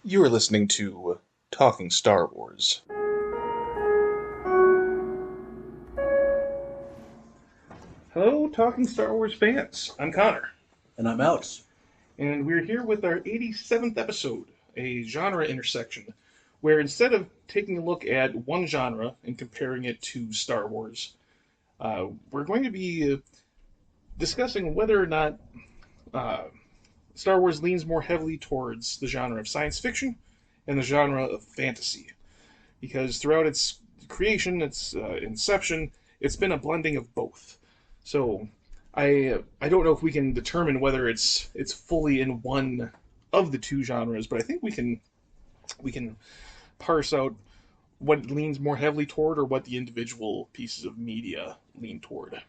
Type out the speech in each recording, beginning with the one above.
You are listening to Talking Star Wars. Hello, Talking Star Wars fans. I'm Connor, And I'm Alex. and we're here with our 87th episode, a genre intersection, where instead of taking a look at one genre and comparing it to Star Wars, we're going to be discussing whether or not uh, Star Wars leans more heavily towards the genre of science fiction and the genre of fantasy. Because throughout its creation, its inception, it's been a blending of both. So I don't know if we can determine whether it's fully in one of the two genres, but I think we can parse out what it leans more heavily toward or what the individual pieces of media lean toward.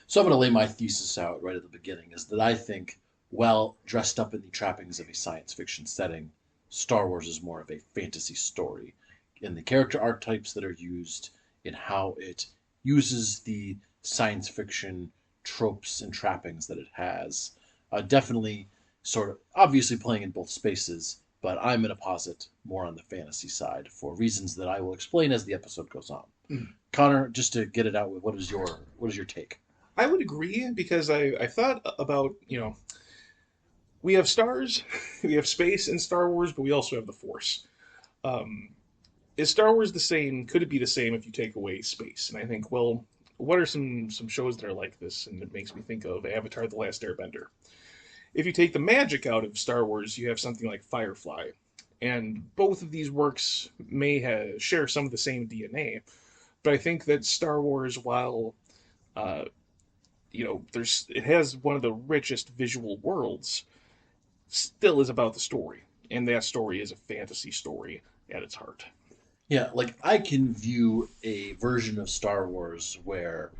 So I'm going to lay my thesis out right at the beginning is that I think, well, dressed up in the trappings of a science fiction setting, Star Wars is more of a fantasy story. In the character archetypes that are used, in how it uses the science fiction tropes and trappings that it has. Definitely, sort of, obviously playing in both spaces, but I'm going to posit more on the fantasy side for reasons that I will explain as the episode goes on. Mm. Connor, just to get it out with what is your take? I would agree because I thought about, we have stars, we have space in Star Wars, but we also have the Force. Um, is Star Wars the same? Could it be the same if you take away space? And I think, well, what are some shows that are like this? And it makes me think of Avatar: The Last Airbender. If you take the magic out of Star Wars, you have something like Firefly, and both of these works may share some of the same DNA. But I think that Star Wars, while uh, it has one of the richest visual worlds, still is about the story, and that story is a fantasy story at its heart. Yeah, like I can view a version of Star Wars where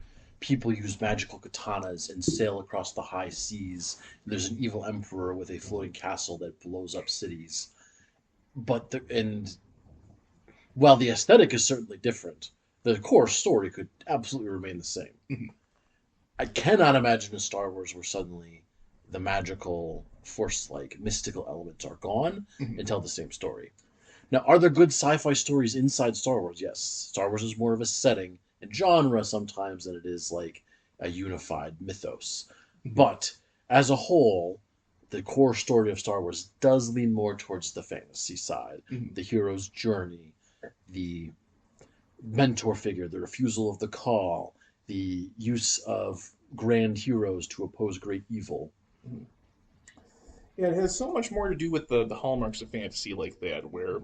people use magical katanas and sail across the high seas. And there's an evil emperor with a floating castle that blows up cities. And while the aesthetic is certainly different, the core story could absolutely remain the same. Mhm. I cannot imagine a Star Wars where suddenly the magical force like mystical elements are gone Mhm. and tell the same story. Now, are there good sci-fi stories inside Star Wars? Yes. Star Wars is more of a setting and genre sometimes than it is like a unified mythos. Mhm. But as a whole, the core story of Star Wars does lean more towards the fantasy side, Mhm. the hero's journey, the mentor figure, the refusal of the call, the use of grand heroes to oppose great evil. Mhm. Yeah, it has so much more to do with the hallmarks of fantasy like that, where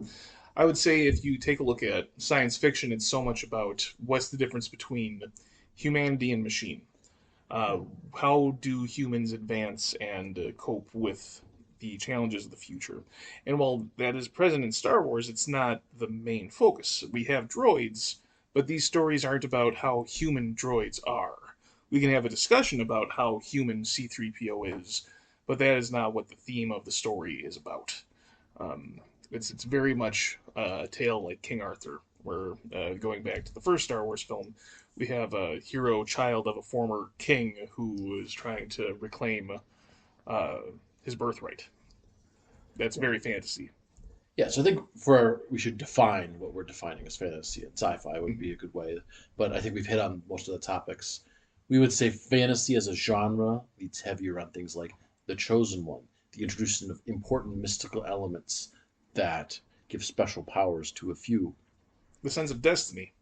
I would say if you take a look at science fiction, it's so much about what's the difference between humanity and machine. Uh, how do humans advance and cope with the challenges of the future? And while that is present in Star Wars, it's not the main focus. We have droids, but these stories aren't about how human droids are. We can have a discussion about how human C3PO is, but that is not what the theme of the story is about. Um, it's very much a tale like King Arthur, where going back to the first Star Wars film, we have a hero child of a former king who is trying to reclaim uh, his birthright. That's Yeah. very fantasy. Yeah, so I think for we should define what we're defining as fantasy and sci-fi would Mhm. be a good way. But I think we've hit on most of the topics. We would say fantasy as a genre leads heavier on things like the chosen one, the introduction of important mystical elements that give special powers to a few. The sense of destiny,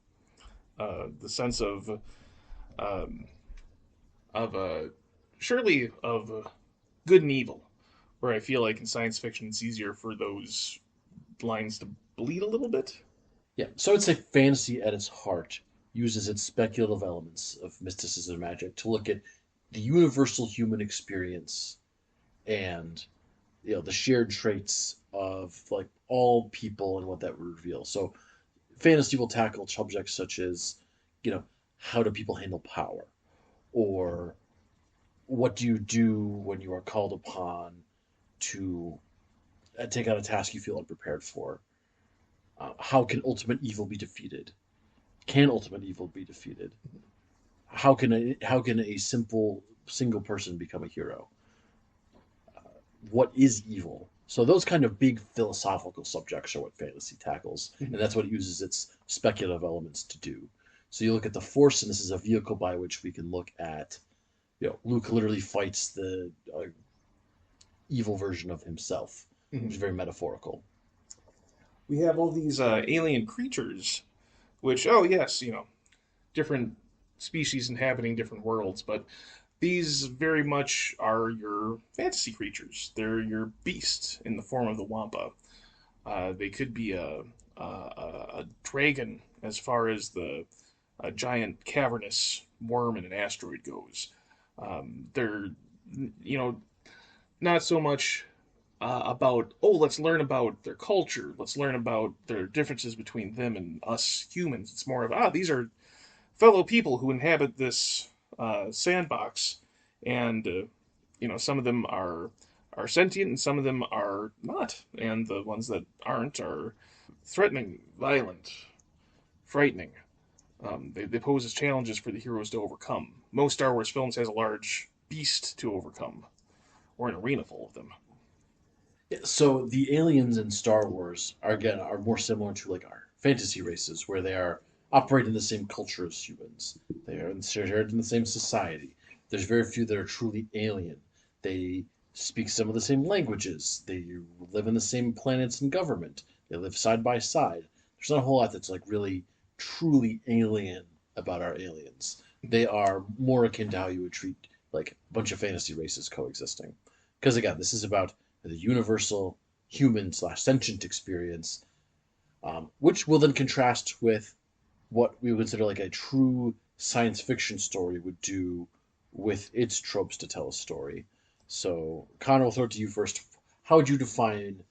the sense um, of surely of good and evil, where I feel like in science fiction it's easier for those lines to bleed a little bit. Yeah, so I would say fantasy at its heart uses its speculative elements of mysticism and magic to look at the universal human experience and the shared traits of like all people and what that would reveal. So fantasy will tackle subjects such as you know how do people handle power, or what do you do when you are called upon to take on a task you feel unprepared for. How can ultimate evil be defeated? Can ultimate evil be defeated? How can a simple single person become a hero? What is evil? So those kind of big philosophical subjects are what fantasy tackles, and Mhm. that's what it uses its speculative elements to do. So you look at the Force, and this is a vehicle by which we can look at, Luke literally fights the evil version of himself, which is Mhm. very metaphorical. We have all these alien creatures, which, oh yes, different species inhabiting different worlds, but these very much are your fantasy creatures. They're your beasts in the form of the Wampa. They could be a dragon as far as the a giant cavernous worm in an asteroid goes. They're, you know, not so much about, oh, let's learn about their culture, let's learn about their differences between them and us humans. It's more of, these are fellow people who inhabit this sandbox, and some of them are sentient and some of them are not, and the ones that aren't are threatening, violent, frightening. They pose as challenges for the heroes to overcome. Most Star Wars films has a large beast to overcome, or an arena full of them. So the aliens in Star Wars are more similar to like our fantasy races, where they are operate in the same culture as humans. They are shared in the same society. There's very few that are truly alien. They speak some of the same languages. They live in the same planets and government. They live side by side. There's not a whole lot that's like really truly alien about our aliens. They are more akin to how you would treat like a bunch of fantasy races coexisting. Because again, this is about the universal human slash sentient experience, which will then contrast with what we would consider like a true science fiction story would do with its tropes to tell a story. So, Connor, will throw it to you first. How would you define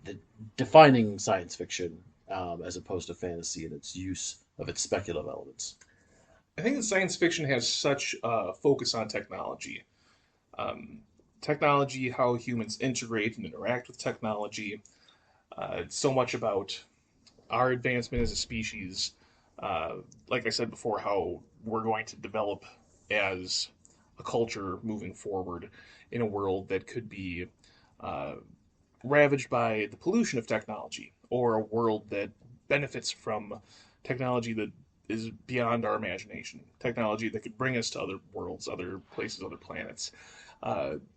the defining science fiction as opposed to fantasy and its use of its speculative elements? I think that science fiction has such a focus on technology. Um, Technology, how humans integrate and interact with technology. It's so much about our advancement as a species. Uh, like I said before, how we're going to develop as a culture moving forward in a world that could be uh, ravaged by the pollution of technology, or a world that benefits from technology that is beyond our imagination, technology that could bring us to other worlds, other places, other planets.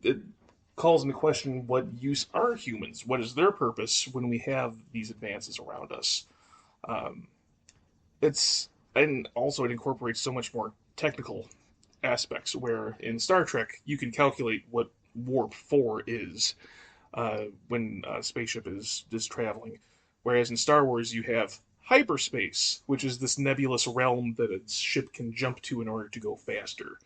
It calls into question, what use are humans? What is their purpose when we have these advances around us? Um, it's and also it incorporates so much more technical aspects. Where in Star Trek you can calculate what warp 4 is when a spaceship is traveling, whereas in Star Wars you have hyperspace, which is this nebulous realm that a ship can jump to in order to go faster.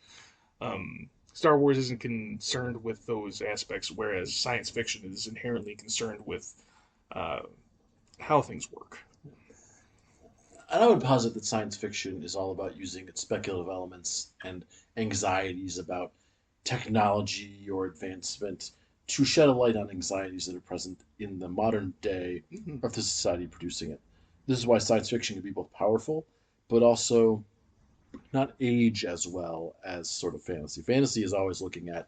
Star Wars isn't concerned with those aspects, whereas science fiction is inherently concerned with uh, how things work. And I would posit that science fiction is all about using its speculative elements and anxieties about technology or advancement to shed a light on anxieties that are present in the modern day Mhm. of the society producing it. This is why science fiction can be both powerful, but also not age as well as sort of fantasy. Fantasy is always looking at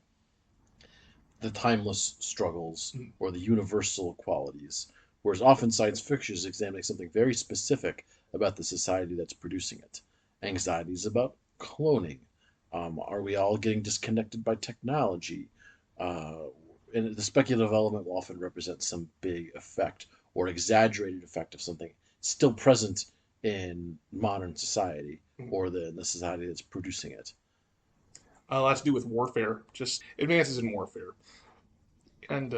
the timeless struggles or the universal qualities, whereas often science fiction is examining something very specific about the society that's producing it. Anxieties about cloning. Are we all getting disconnected by technology? Uh, and the speculative element will often represent some big effect or exaggerated effect of something still present in modern society or the society that's producing it. A lot to do with warfare, just advances in warfare, and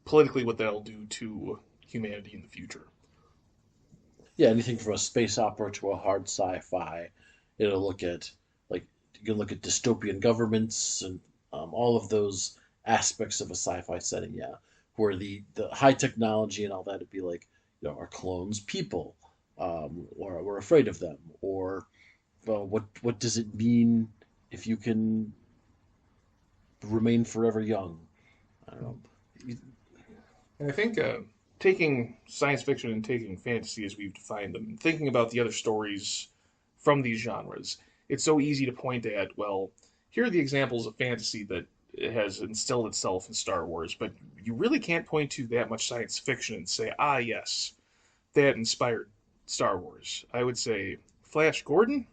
politically what that'll do to humanity in the future. Yeah, anything from a space opera to a hard sci-fi. It'll look at like you can look at dystopian governments and all of those aspects of a sci-fi setting. Yeah, where the high technology and all that would be like, are clones people, or we're afraid of them, or what does it mean if you can remain forever young? I don't know. And I think taking science fiction and taking fantasy as we've defined them, and thinking about the other stories from these genres, it's so easy to point at, well, here are the examples of fantasy that has instilled itself in Star Wars, but you really can't point to that much science fiction and say, ah, yes, that inspired Star Wars. I would say Flash Gordon,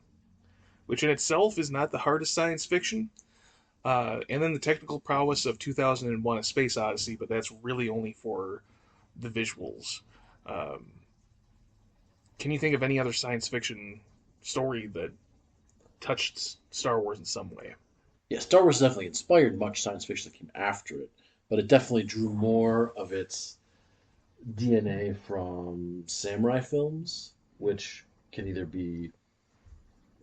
which in itself is not the hardest science fiction, and then the technical prowess of 2001: A Space Odyssey, but that's really only for the visuals. Um, can you think of any other science fiction story that touched Star Wars in some way? Yeah, Star Wars definitely inspired much science fiction that came after it, but it definitely drew more of its DNA from samurai films, which can either be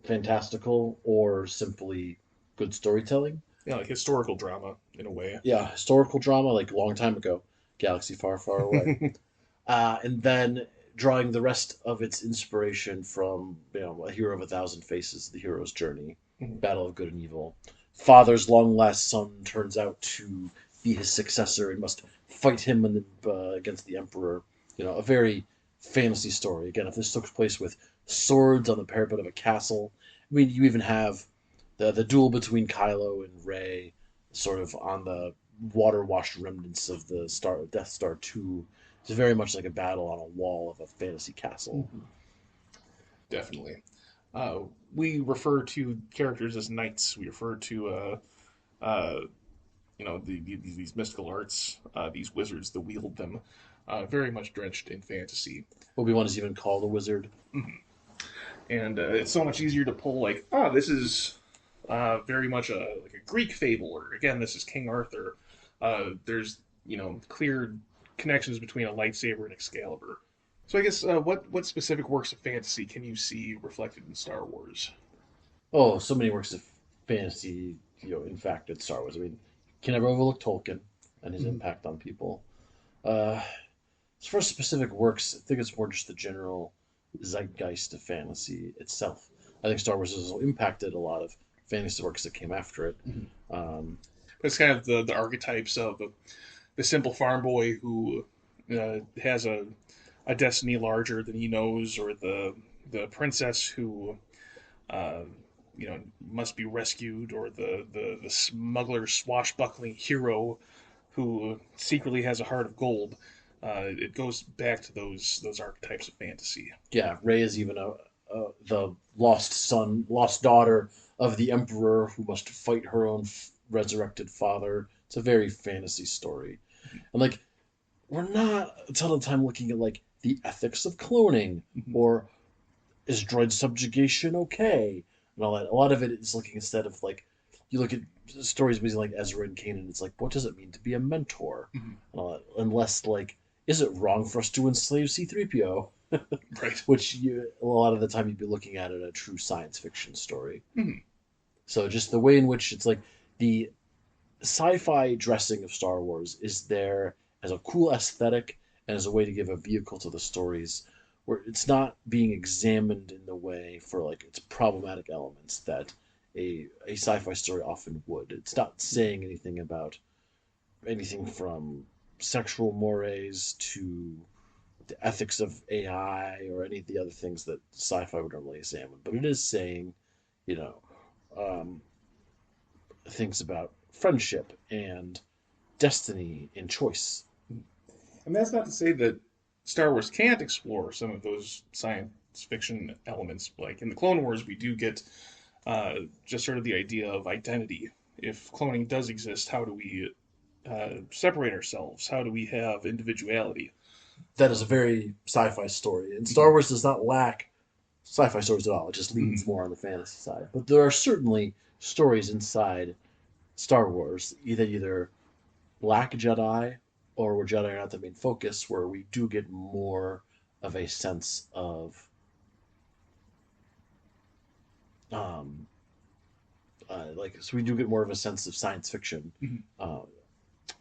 fantastical or simply good storytelling. Yeah, like historical drama in a way. Yeah, historical drama, like a long time ago, Galaxy Far, Far Away. And then drawing the rest of its inspiration from A Hero of a Thousand Faces, The Hero's Journey, Battle of Good and Evil. Father's long lost son turns out to be his successor and must fight him against the Emperor. A very fantasy story. Again, if this took place with swords on the parapet of a castle, I mean, you even have the duel between Kylo and Rey, sort of on the water washed remnants of the Death Star 2. It's very much like a battle on a wall of a fantasy castle. Mm-hmm. Definitely. Uh, we refer to characters as knights. We refer to uh, these mystical arts, these wizards that wield them, very much drenched in fantasy. Obi-Wan is even called a wizard. Mm-hmm. And it's so much easier to pull like, this is very much a Greek fable, or again, this is King Arthur. There's clear connections between a lightsaber and Excalibur. So I guess what specific works of fantasy can you see reflected in Star Wars? Oh, so many works of fantasy, in fact, it's Star Wars. I mean, you can never overlook Tolkien and his Mm-hmm. impact on people. Uh, as far as specific works, I think it's more just the general zeitgeist of fantasy itself. I think Star Wars has also impacted a lot of fantasy works that came after it. Mm-hmm. Um, It's kind of the archetypes of the simple farm boy who has a destiny larger than he knows, or the princess who uh, must be rescued, or the smuggler swashbuckling hero who secretly has a heart of gold. It goes back to those archetypes of fantasy. yeah, Rey is even the lost son, lost daughter of the Emperor who must fight her own resurrected father. It's a very fantasy story, and like we're not a ton of time looking at like the ethics of cloning Mm-hmm. or is droid subjugation okay and all that. A lot of it is looking instead of like you look at stories based like Ezra and Kanan. It's like what does it mean to be a mentor Mm-hmm. and all that, unless like is it wrong for us to enslave C-3PO? Right. Which a lot of the time you'd be looking at a true science fiction story. Mm-hmm. So just the way in which it's like the sci-fi dressing of Star Wars is there as a cool aesthetic and as a way to give a vehicle to the stories where it's not being examined in the way for like its problematic elements that a sci-fi story often would. It's not saying anything about anything from sexual mores to the ethics of AI or any of the other things that sci-fi would normally examine, but it is saying, you know, um, things about friendship and destiny and choice. And that's not to say that Star Wars can't explore some of those science fiction elements. Like in the Clone Wars, we do get just sort of the idea of identity. If cloning does exist, how do we separate ourselves? How do we have individuality? That is a very sci-fi story, and Star Wars does not lack sci-fi stories at all. It just leans Mm-hmm. more on the fantasy side. But there are certainly stories inside Star Wars either lack Jedi or where Jedi are not the main focus, where we do get more of a sense of um, so we do get more of a sense of science fiction Mm-hmm. uh,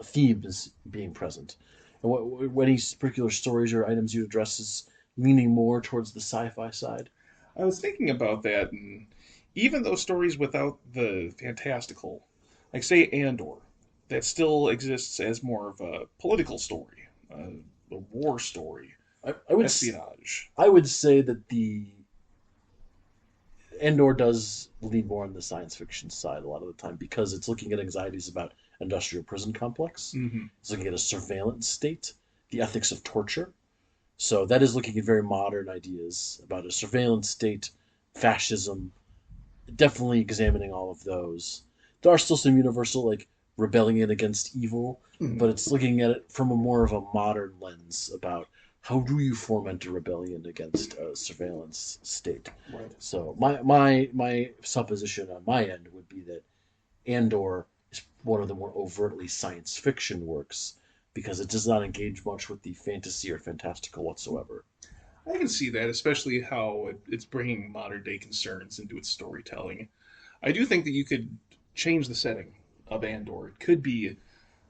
themes being present. And what any particular stories or items you address is leaning more towards the sci-fi side. I was thinking about that, and even those stories without the fantastical, like say Andor, that still exists as more of a political story, a war story, I would espionage. I would say that the Andor does lean more on the science fiction side a lot of the time because it's looking at anxieties about industrial prison complex. Hmm. It's looking at a surveillance state, the ethics of torture. So that is looking at very modern ideas about a surveillance state, fascism, definitely examining all of those. There are still some universal like rebellion against evil, Hmm. but it's looking at it from a more of a modern lens about how do you foment a rebellion against a surveillance state. Right. So my supposition on my end would be that Andor is one of the more overtly science fiction works because it does not engage much with the fantasy or fantastical whatsoever. I can see that, especially how it's bringing modern day concerns into its storytelling. I do think that you could change the setting of Andor. It could be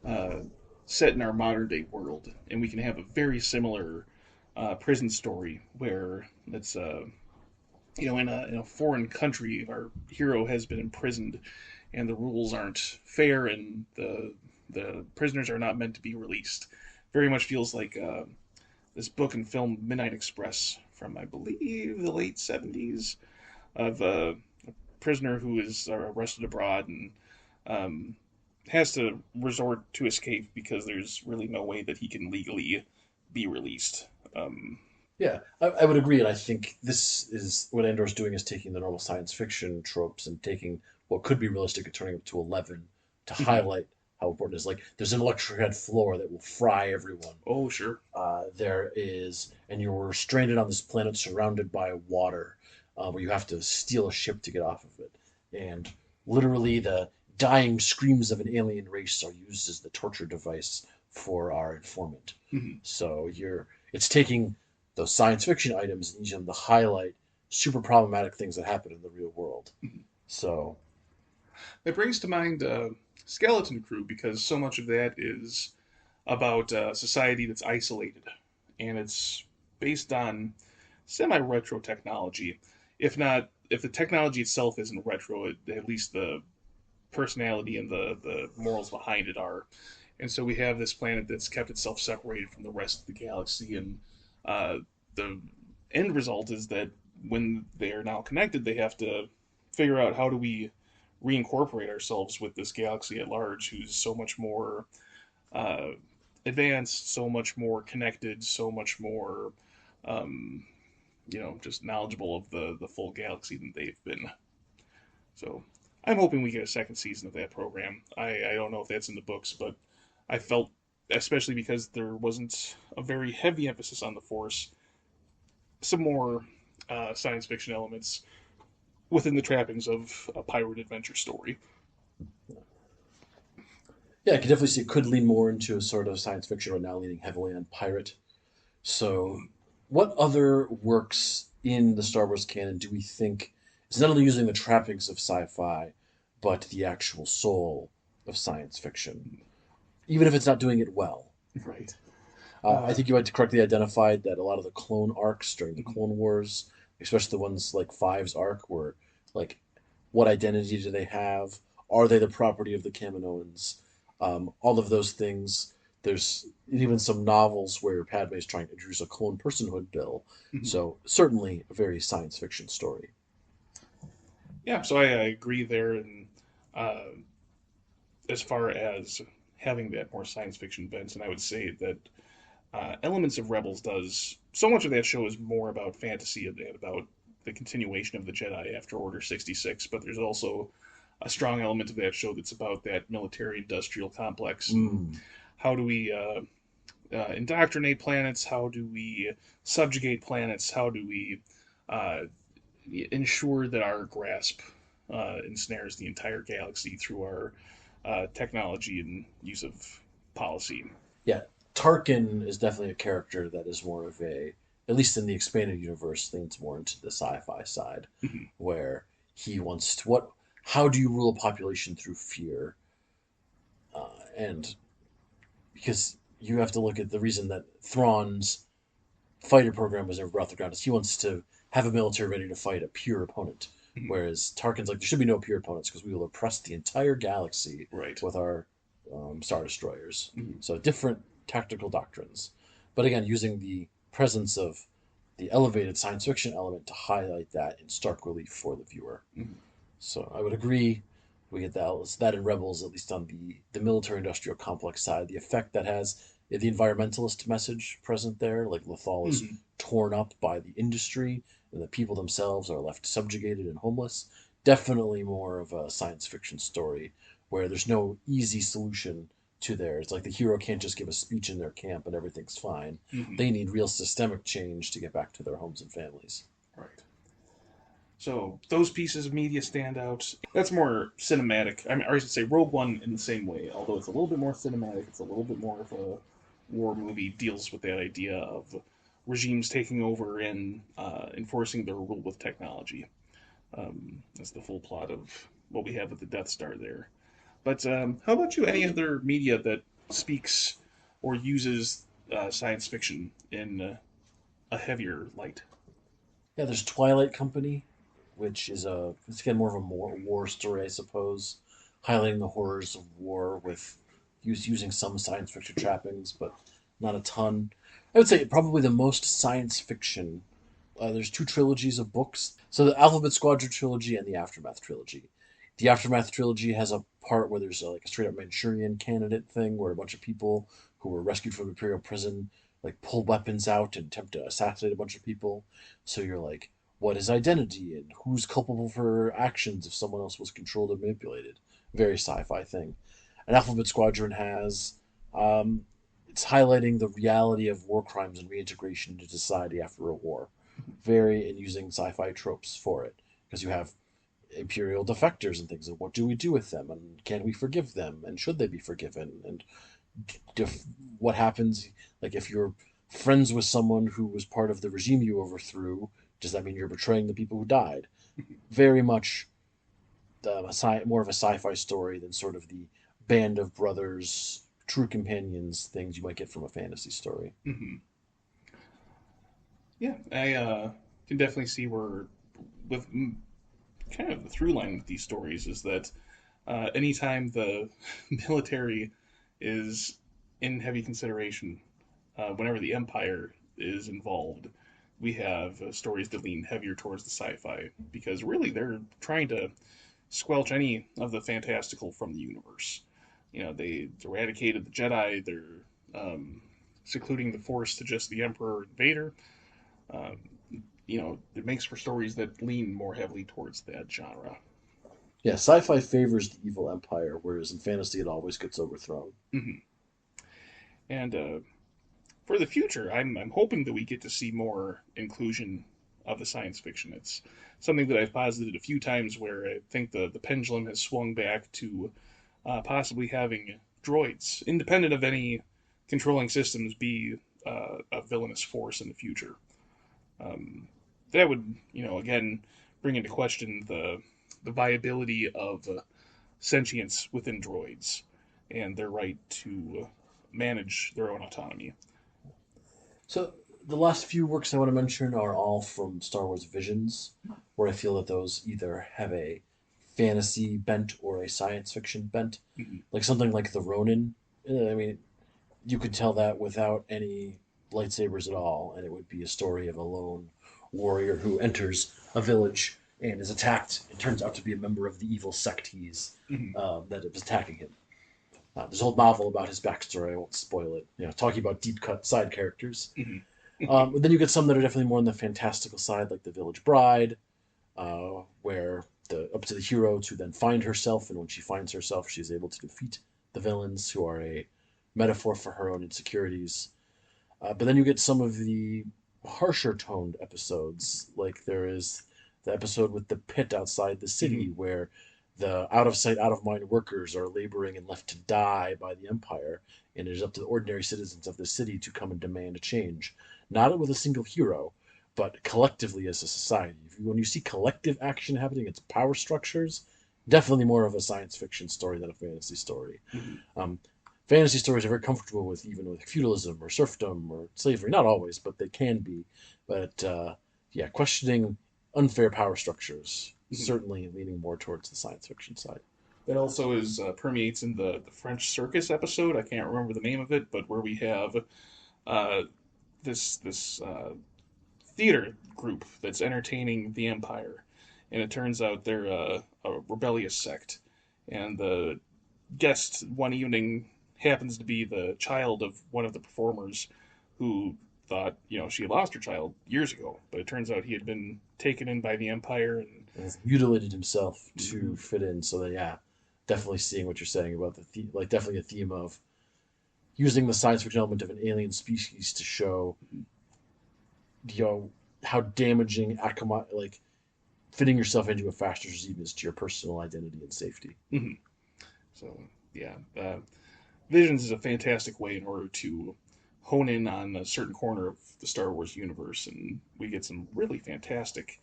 uh, set in our modern day world, and we can have a very similar prison story where it's in a foreign country, our hero has been imprisoned, and the rules aren't fair, and the prisoners are not meant to be released. Very much feels like this book and film Midnight Express from I believe the late '70s of a prisoner who is arrested abroad and um, has to resort to escape because there's really no way that he can legally be released. Um, Yeah, I would agree, and I think this is what Andor's doing is taking the normal science fiction tropes and taking what could be realistic and turning it to 11 to mhm. highlight how important it is. Like, there's an electric floor that will fry everyone. Oh, sure. There is, and you're stranded on this planet surrounded by water, where you have to steal a ship to get off of it. And literally, the dying screams of an alien race are used as the torture device for our informant. Mhm. So it's taking those science fiction items and using them to highlight super problematic things that happen in the real world. Mhm. So That brings to mind Skeleton Crew because so much of that is about society that's isolated, and it's based on semi-retro technology. If the technology itself isn't retro, at least the personality and the morals behind it are. And so we have this planet that's kept itself separated from the rest of the galaxy, and uh, the end result is that when they are now connected, they have to figure out how do we reincorporate ourselves with this galaxy at large, who's so much more uh, advanced, so much more connected, so much more, um, just knowledgeable of the full galaxy than they've been. So I'm hoping we get a second season of that program. I don't know if that's in the books, but I felt, especially because there wasn't a very heavy emphasis on the Force, some more science fiction elements within the trappings of a pirate adventure story. yeah, I could definitely see it could lean more into a sort of science fiction right now, leaning heavily on pirate. So, what other works in the Star Wars canon do we think is not only using the trappings of sci-fi, but the actual soul of science fiction, even if it's not doing it well? Right. I Uh, think you had correctly identified that a lot of the clone arcs during the mhm. Clone Wars, especially the ones like Five's arc, were like, what identity do they have? Are they the property of the Kaminoans? All of those things. There's even some novels where Padme is trying to introduce a clone personhood bill. Mhm. So certainly a very science fiction story. Yeah, so I agree there. And uh, as far as having that more science fiction bent, and I would say that elements of Rebels does so much of that show is more about fantasy and about the continuation of the Jedi after Order 66, but there's also a strong element of that show that's about that military industrial complex and Mm. how do we indoctrinate planets, how do we subjugate planets, how do we uh, ensure that our grasp ensnares the entire galaxy through our technology and use of policy. Yeah, Tarkin is definitely a character that is more of a, at least in the expanded universe, leans more into the sci-fi side, Mhm. where he wants to what? How do you rule a population through fear? And because you have to look at the reason that Thrawn's fighter program was never brought to the ground is he wants to have a military ready to fight a pure opponent, Mhm. whereas Tarkin's like there should be no pure opponents because we will oppress the entire galaxy Right. with our star destroyers. Mhm. So different tactical doctrines, but again using the presence of the elevated science fiction element to highlight that in stark relief for the viewer. Mhm. So I would agree We get that in Rebels, at least on the military industrial complex side, the effect that has the environmentalist message present there, like Lothal is Hmm. torn up by the industry and the people themselves are left subjugated and homeless. Definitely more of a science fiction story where there's no easy solution to there. It's like the hero can't just give a speech in their camp and everything's fine. Hmm. They need real systemic change to get back to their homes and families. Right. So those pieces of media stand out. That's more cinematic. I mean, or I should say, Rogue One in the same way. Although it's a little bit more cinematic, it's a little bit more of a war movie. Deals with that idea of regimes taking over and enforcing their rule with technology. That's the full plot of what we have with the Death Star there. But how about you? Any other media that speaks or uses science fiction in a heavier light? Yeah, there's Twilight Company, which is it's again more of a war story, I suppose, highlighting the horrors of war with using some science fiction trappings, but not a ton. I would say probably the most science fiction. There's two trilogies of books. So the Alphabet Squadron Trilogy and the Aftermath Trilogy. The Aftermath Trilogy has a part where there's like a straight up Manchurian candidate thing where a bunch of people who were rescued from Imperial prison like pull weapons out and attempt to assassinate a bunch of people. So you're like, what is identity and who's culpable for actions if someone else was controlled or manipulated? Very sci-fi thing. An Alphabet Squadron has it's highlighting the reality of war crimes and reintegration into society after a war. Very and using sci-fi tropes for it because you have imperial defectors and things. And what do we do with them? And can we forgive them? And should they be forgiven? And def- what happens like if you're friends with someone who was part of the regime you overthrew? Does that mean you're betraying the people who died? Very much more of a sci-fi story than sort of the band of brothers, true companions things you might get from a fantasy story. Hmm. Yeah, I can definitely see where, with kind of the through line with these stories, is that anytime the military is in heavy consideration, whenever the Empire is involved, we have stories that lean heavier towards the sci-fi because really they're trying to squelch any of the fantastical from the universe. You know, they eradicated the Jedi. They're secluding the Force to just the Emperor and Vader. Um, it makes for stories that lean more heavily towards that genre. Yeah, sci-fi favors the evil empire, whereas in fantasy it always gets overthrown. Mm-hmm. And for the future, I'm hoping that we get to see more inclusion of the science fiction. It's something that I've posited a few times where I think the pendulum has swung back to possibly having droids, independent of any controlling systems, be a villainous force in the future. Um, that would, again, bring into question the viability of sentience within droids and their right to manage their own autonomy. So the last few works I want to mention are all from Star Wars Visions, where I feel that those either have a fantasy bent or a science fiction bent. Mm-hmm. Like something like the Ronin. I mean, you could tell that without any lightsabers at all, and it would be a story of a lone warrior who enters a village and is attacked and turns out to be a member of the evil sect Mm-hmm. that is attacking him. There's a whole novel about his backstory. I won't spoil it. Talking about deep cut side characters. Mm-hmm. Then you get some that are definitely more on the fantastical side, like the Village Bride, where the up to the hero to then find herself, and when she finds herself, she's able to defeat the villains, who are a metaphor for her own insecurities. But then you get some of the harsher toned episodes, like there is the episode with the pit outside the Mm-hmm. city, where the out of sight, out of mind workers are laboring and left to die by the Empire, and it is up to the ordinary citizens of the city to come and demand a change. Not with a single hero, but collectively as a society. When you see collective action happening, it's power structures. Definitely more of a science fiction story than a fantasy story. Mm-hmm. Um, Fantasy stories are very comfortable with even with feudalism or serfdom or slavery. Not always, but they can be. But yeah, questioning unfair power structures, Mm-hmm. certainly leaning more towards the science fiction side. That also is permeates in the French Circus episode. I can't remember the name of it, but where we have uh, this theater group that's entertaining the Empire, and it turns out they're a rebellious sect, and the guest one evening happens to be the child of one of the performers who thought, she had lost her child years ago, but it turns out he had been taken in by the Empire. And And has mutilated himself mm-hmm, to fit in. So that, yeah, definitely seeing what you're saying about like definitely a theme of using the science fiction element of an alien species to show, you know, how damaging like fitting yourself into a faster regime is to your personal identity and safety. mm-hmm. So yeah, Visions is a fantastic way in order to hone in on a certain corner of the Star Wars universe, and we get some really fantastic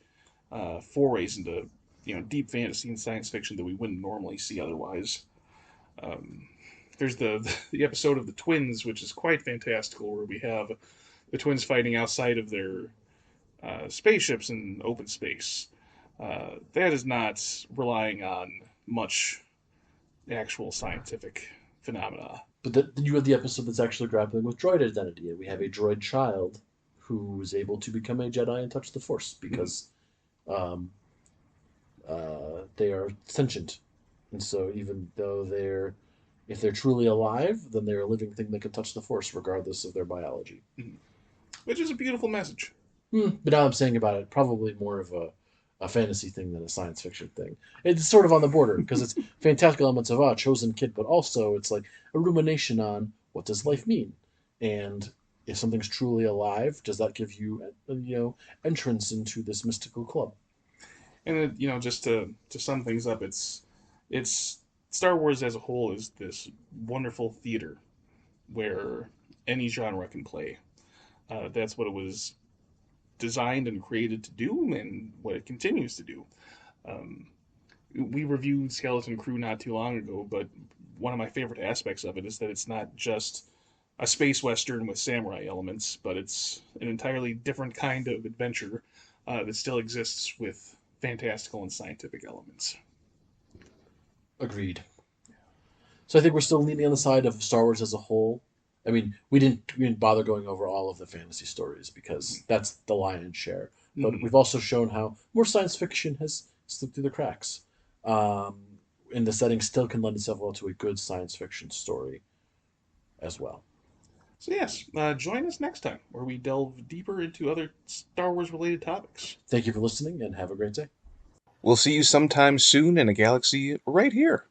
forays into deep fantasy and science fiction that we wouldn't normally see otherwise. Um, there's the episode of the twins, which is quite fantastical, where we have the twins fighting outside of their spaceships in open space. That is not relying on much actual scientific phenomena. But then you have the episode that's actually grappling with droid identity, and we have a droid child who is able to become a Jedi and touch the Force Mm-hmm. because um, they are sentient, and so even though if they're truly alive, then they're a living thing that can touch the Force regardless of their biology. Mm-hmm. Which is a beautiful message. But now I'm saying about it, probably more of a fantasy thing than a science fiction thing. It's sort of on the border because it's fantastical elements of chosen kid, but also it's like a rumination on what does life mean, and if something's truly alive, does that give you entrance into this mystical club? And just to sum things up, it's Star Wars as a whole is this wonderful theater where any genre can play. That's what it was designed and created to do, and what it continues to do. Um, we reviewed Skeleton Crew not too long ago, but one of my favorite aspects of it is that it's not just a space western with samurai elements, but it's an entirely different kind of adventure that still exists with fantastical and scientific elements. Agreed. So I think we're still leaning on the side of Star Wars as a whole. I mean, we didn't bother going over all of the fantasy stories because that's the lion's share. But Mm-hmm. we've also shown how more science fiction has slipped through the cracks. Um, and the setting still can lend itself well to a good science fiction story as well. So yes, join us next time where we delve deeper into other Star Wars related topics. Thank you for listening and have a great day. We'll see you sometime soon in a galaxy right here.